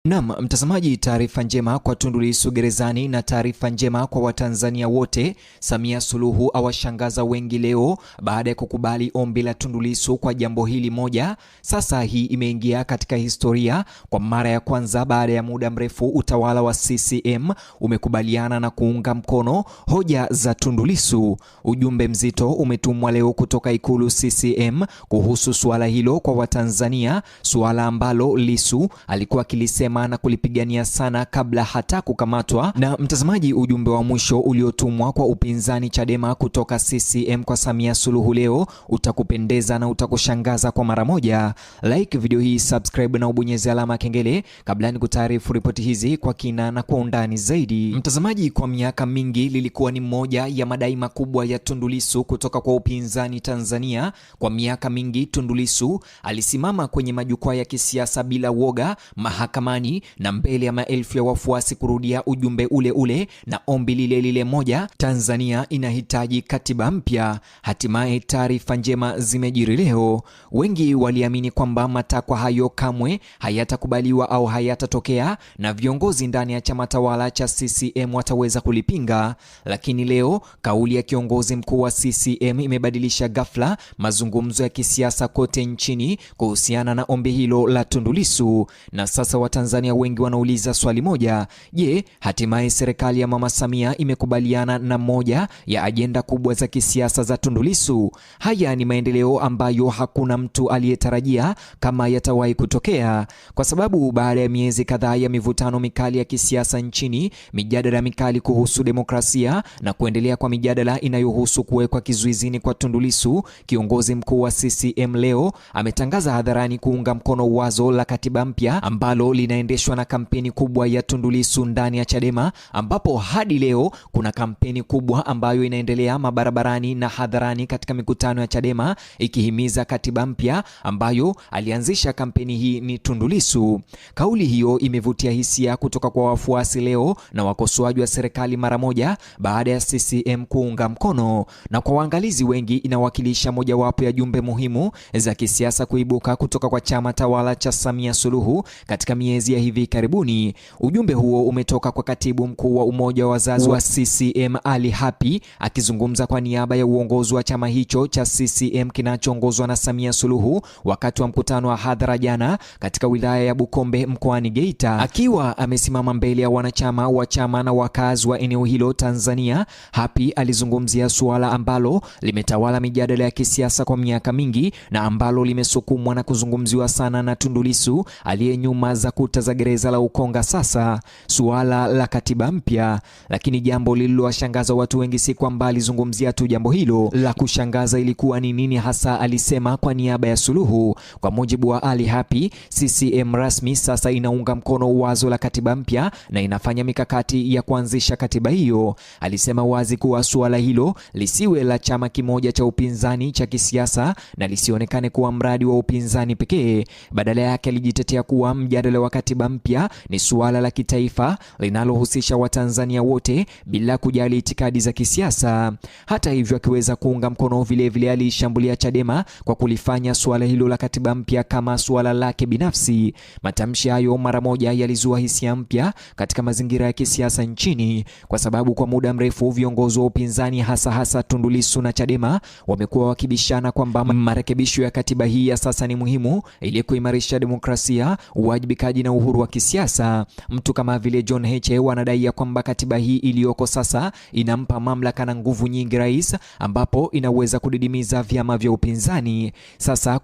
Naam, mtazamaji, taarifa njema kwa Tundu Lissu gerezani na taarifa njema kwa Watanzania wote. Samia Suluhu awashangaza wengi leo baada ya kukubali ombi la Tundu Lissu kwa jambo hili moja. Sasa hii imeingia katika historia kwa mara ya kwanza baada ya muda mrefu. Utawala wa CCM umekubaliana na kuunga mkono hoja za Tundu Lissu. Ujumbe mzito umetumwa leo kutoka Ikulu CCM kuhusu suala hilo kwa Watanzania, suala ambalo Lissu alikuwa akilisema na kulipigania sana kabla hata kukamatwa. Na mtazamaji, ujumbe wa mwisho uliotumwa kwa upinzani Chadema kutoka CCM kwa Samia Suluhu leo utakupendeza na utakushangaza kwa mara moja. Like video hii, subscribe na ubonyeze alama kengele kabla nikutaarifu ripoti hizi kwa kina na kwa undani zaidi. Mtazamaji, kwa miaka mingi lilikuwa ni moja ya madai makubwa ya Tundu Lissu kutoka kwa upinzani Tanzania. Kwa miaka mingi Tundu Lissu alisimama kwenye majukwaa ya kisiasa bila woga, mahakamani na mbele ya maelfu ya wafuasi kurudia ujumbe ule ule na ombi lile lile moja: Tanzania inahitaji katiba mpya. Hatimaye taarifa njema zimejiri leo. Wengi waliamini kwamba matakwa hayo kamwe hayatakubaliwa au hayatatokea na viongozi ndani ya chama tawala cha CCM wataweza kulipinga, lakini leo kauli ya kiongozi mkuu wa CCM imebadilisha ghafla mazungumzo ya kisiasa kote nchini kuhusiana na ombi hilo la Tundu Lissu. Na sasa Watanzania wengi wanauliza swali moja: je, hatimaye serikali ya Mama Samia imekubaliana na moja ya ajenda kubwa za kisiasa za Tundu Lissu? Haya ni maendeleo ambayo hakuna mtu aliyetarajia kama yatawahi kutokea, kwa sababu baada ya miezi kadhaa ya mivutano mikali ya kisiasa nchini, mijadala mikali kuhusu demokrasia na kuendelea kwa mijadala inayohusu kuwekwa kizuizini kwa Tundu Lissu, kiongozi mkuu wa CCM leo ametangaza hadharani kuunga mkono wazo la katiba mpya ambalo linaendeshwa na kampeni kubwa ya Tundu Lissu ndani ya Chadema, ambapo hadi leo kuna kampeni kubwa ambayo inaendelea mabarabarani na hadharani katika mikutano ya Chadema ikihimiza katiba mpya ambayo alianzisha kampeni hii ni Tundu Lissu. Kauli hiyo imevutia hisia kutoka kwa wafuasi leo na wakosoaji wa serikali mara moja baada ya CCM kuunga mkono, na kwa waangalizi wengi inawakilisha mojawapo ya jumbe muhimu za kisiasa kuibuka kutoka kwa chama tawala cha Samia Suluhu katika miezi ya hivi karibuni. Ujumbe huo umetoka kwa katibu mkuu wa umoja wa wazazi wa CCM Ali Hapi, akizungumza kwa niaba ya uongozi wa chama hicho cha CCM kinachoongozwa na Samia Suluhu wakati wa mkutano wa hadhara jana katika wilaya ya Bukombe mkoani Geita. Akiwa amesimama mbele ya wanachama wa chama na wakazi wa eneo hilo Tanzania, Hapi alizungumzia suala ambalo limetawala mijadala ya kisiasa kwa miaka mingi na ambalo limesukumwa na kuzungumziwa sana na Tundu Lissu aliye nyuma za kuta za gereza la Ukonga, sasa suala la katiba mpya. Lakini jambo lililowashangaza watu wengi si kwamba alizungumzia tu jambo hilo. La kushangaza ilikuwa ni nini hasa alisema kwa niaba ya Suluhu. Kwa mujibu wa Ali Hapi, CCM rasmi sasa inaunga mkono wazo la katiba mpya na inafanya mikakati ya kuanzisha katiba hiyo. Alisema wazi kuwa suala hilo lisiwe la chama kimoja cha upinzani cha kisiasa na lisionekane kuwa mradi wa upinzani pekee. Badala yake alijitetea kuwa mjadala wa katiba mpya ni suala la kitaifa linalohusisha Watanzania wote bila kujali itikadi za kisiasa. Hata hivyo, akiweza kuunga mkono vilevile alishambulia Chadema kwa kulifanya suala hilo la katiba mpya kama suala lake binafsi. Matamshi hayo mara moja yalizua hisia mpya katika mazingira ya kisiasa nchini, kwa sababu kwa muda mrefu viongozi wa upinzani hasa Tundu Lissu na Chadema wamekuwa wakibishana kwamba marekebisho ya katiba hii ya sasa ni muhimu ili kuimarisha demokrasia, uwajibikaji na uhuru wa kisiasa. Mtu kama vile John Heche wanadai ya kwamba katiba hii iliyoko sasa inampa mamlaka na nguvu nyingi rais, ambapo inaweza kudidimiza vyama vya upinzani. Sasa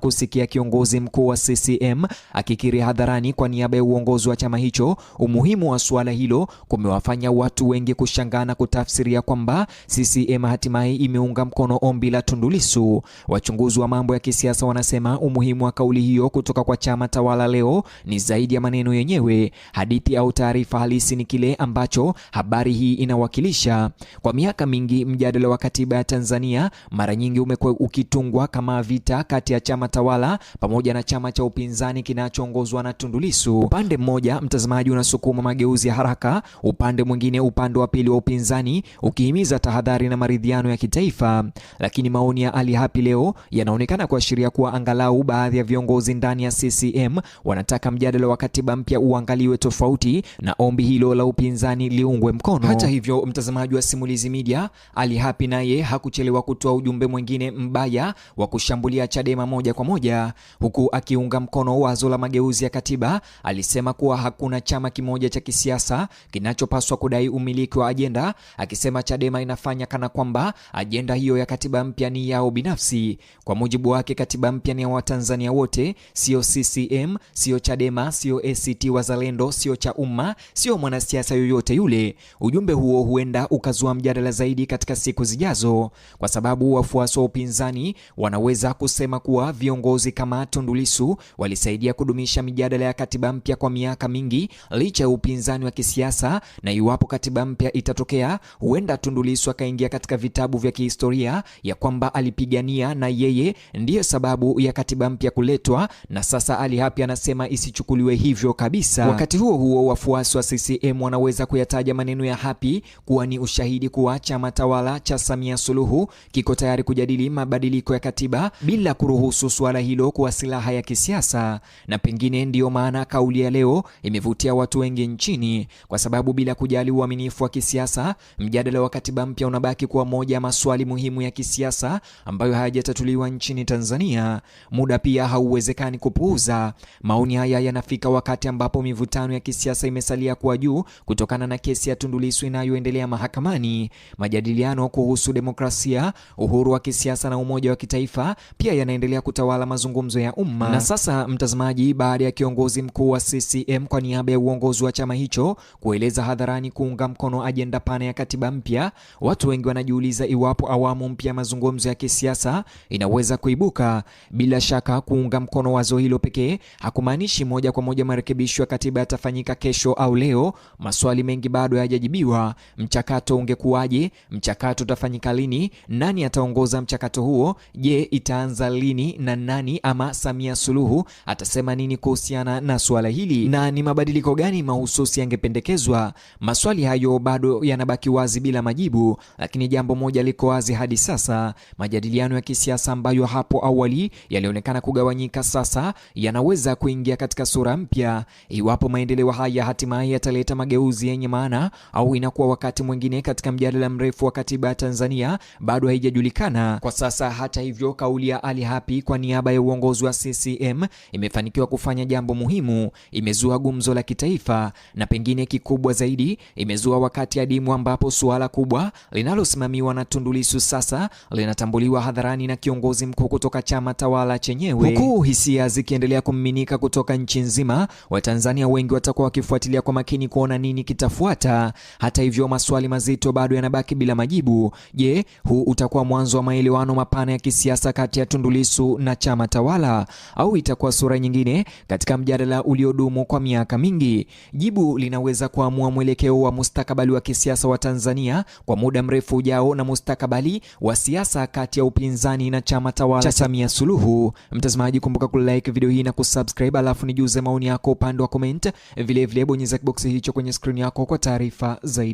kusikia kiongozi mkuu wa CCM akikiri hadharani kwa niaba ya uongozi wa chama hicho umuhimu wa suala hilo kumewafanya watu wengi kushangaa na kutafsiria kwamba CCM hatimaye imeunga mkono ombi la Tundu Lissu. Wachunguzi wa mambo ya kisiasa wanasema umuhimu wa kauli hiyo kutoka kwa chama tawala leo ni zaidi ya maneno yenyewe. Hadithi au taarifa halisi ni kile ambacho habari hii inawakilisha. Kwa miaka mingi mjadala wa katiba ya Tanzania mara nyingi umekuwa ukitungwa kama vita kati ya chama tawala pamoja na chama cha upinzani kinachoongozwa na Tundu Lissu. Upande mmoja mtazamaji unasukuma mageuzi ya haraka, upande mwingine, upande wa pili wa upinzani ukihimiza tahadhari na maridhiano ya kitaifa. Lakini maoni ya Ali Hapi leo yanaonekana kuashiria kuwa angalau baadhi ya viongozi ndani ya CCM wanataka wanataka mjadala wa katiba mpya uangaliwe tofauti na ombi hilo la upinzani liungwe mkono. Hata hivyo, mtazamaji wa Simulizi Media, Ali Hapi naye hakuchelewa kutoa ujumbe mwingine mbaya wa kushambulia Chadema moja kwa moja, huku akiunga mkono wazo la mageuzi ya katiba. Alisema kuwa hakuna chama kimoja cha kisiasa kinachopaswa kudai umiliki wa ajenda, akisema Chadema inafanya kana kwamba ajenda hiyo ya katiba mpya ni yao binafsi. Kwa mujibu wake, katiba mpya ni ya Watanzania wote, sio CCM, sio Chadema, sio ACT Wazalendo, sio Chaumma, sio mwanasiasa yoyote yule. Ujumbe huo huenda ukazua mjadala zaidi katika siku zijazo, kwa sababu wafuasi wa upinzani wanaweza kusema kuwa viongozi kama Tundu Lissu walisaidia kudumisha mijadala ya katiba mpya kwa miaka mingi licha ya upinzani wa kisiasa, na iwapo katiba mpya itatokea, huenda Tundu Lissu akaingia katika vitabu vya kihistoria ya kwamba alipigania na yeye ndiyo sababu ya katiba mpya kuletwa, na sasa Ali Hapi anasema isichukuliwe hivyo kabisa. Wakati huo huo, wafuasi wa CCM wanaweza kuyataja maneno ya Hapi kuwa ni ushahidi kuwa chama tawala cha Samia Suluhu kiko tayari kujadili mabadiliko ya katiba bila kuruhusu suala hilo kuwa silaha ya kisiasa, na pengine ndiyo maana kauli ya leo imevutia watu wengi nchini, kwa sababu bila kujali uaminifu wa kisiasa, mjadala wa katiba mpya unabaki kuwa moja ya maswali muhimu ya kisiasa ambayo hayajatatuliwa nchini Tanzania. Muda pia hauwezekani kupuuza. Maoni haya yanafika wakati ambapo mivutano ya kisiasa imesalia kuwa juu kutokana na kesi ya Tundu Lissu inayoendelea mahakamani. Majadiliano kuhusu demokrasia, uhuru wa kisiasa na umoja wa kitaifa pia yanaendelea kutawala mazungumzo ya umma. Na sasa, mtazamaji, baada ya kiongozi mkuu wa CCM kwa niaba ya uongozi wa chama hicho kueleza hadharani kuunga mkono ajenda pana ya katiba mpya, watu wengi wanajiuliza iwapo awamu mpya mazungumzo ya kisiasa inaweza kuibuka. Bila shaka, kuunga mkono wazo hilo pekee hakumaanishi moja kwa moja marekebisho ya katiba yatafanyika kesho au leo. Maswali mengi bado hayajajibiwa. Mchakato ungekuwaje? Mchakato utafanyika lini? Nani ataongoza mchakato huo? Je, itaanza lini na nani ama Samia Suluhu atasema nini kuhusiana na suala hili? Na ni mabadiliko gani mahususi yangependekezwa? Maswali hayo bado yanabaki wazi bila majibu, lakini jambo moja liko wazi hadi sasa. Majadiliano ya kisiasa ambayo hapo awali yalionekana kugawanyika sasa yanaweza kuingia katika sura mpya. Iwapo maendeleo haya hatimaye yataleta mageuzi yenye maana au inakuwa wakati mwingine katika mjadala mrefu wa katiba ya Tanzania, bado haijajulikana kwa sasa. Hata hivyo, kauli ya Ali Hapi kwa niaba ya uongozi wa CCM imefanikiwa kufanya jambo muhimu. Imezua gumzo la kitaifa, na pengine kikubwa zaidi, imezua wakati adimu ambapo suala kubwa linalosimamiwa na Tundu Lissu sasa linatambuliwa hadharani na kiongozi mkuu kutoka chama tawala chenyewe. Huku hisia zikiendelea kumiminika kutoka nchi nzima, Watanzania wengi watakuwa wakifuatilia kwa makini kuona nini kitafuata. Hata hivyo, maswali mazito bado yanabaki bila majibu. Je, huu utakuwa mwanzo wa maelewano mapana ya kisiasa kati ya Tundu Lissu na chama tawala, au itakuwa sura nyingine katika mjadala uliodumu kwa miaka mingi? Jibu linaweza kuamua mwelekeo wa mustakabali wa kisiasa wa Tanzania kwa muda mrefu ujao na mustakabali wa siasa kati ya upinzani na chama tawala cha Samia Suluhu. Mtazamaji, kumbuka kulike video hii na kusubscribe, alafu nijuze maoni yako upande wa comment. Vile vile bonyeza box hicho kwenye screen yako kwa taarifa zaidi.